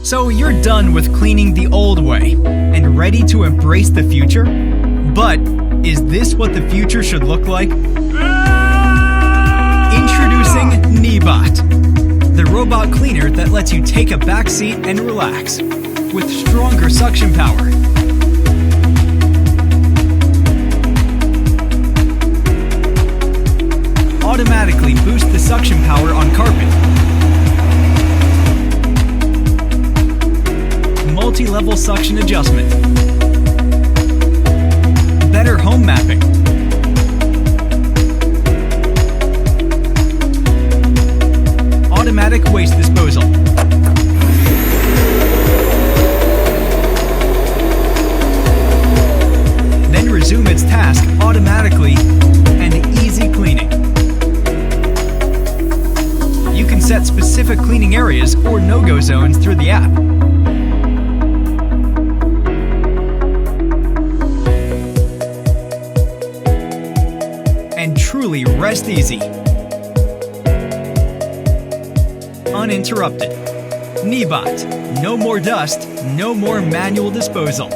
So you're done with cleaning the old way and ready to embrace the future? But is this what the future should look like? Introducing Neabot, the robot cleaner that lets you take a back seat and relax with stronger suction power. Automatically boost the suction power on carpet. Multi-level suction adjustment. Better home mapping. Automatic waste disposal. Then resume its task automatically and easy cleaning. You can set specific cleaning areas or no-go zones through the app. And truly rest easy. Uninterrupted. Neabot. No more dust, no more manual disposal.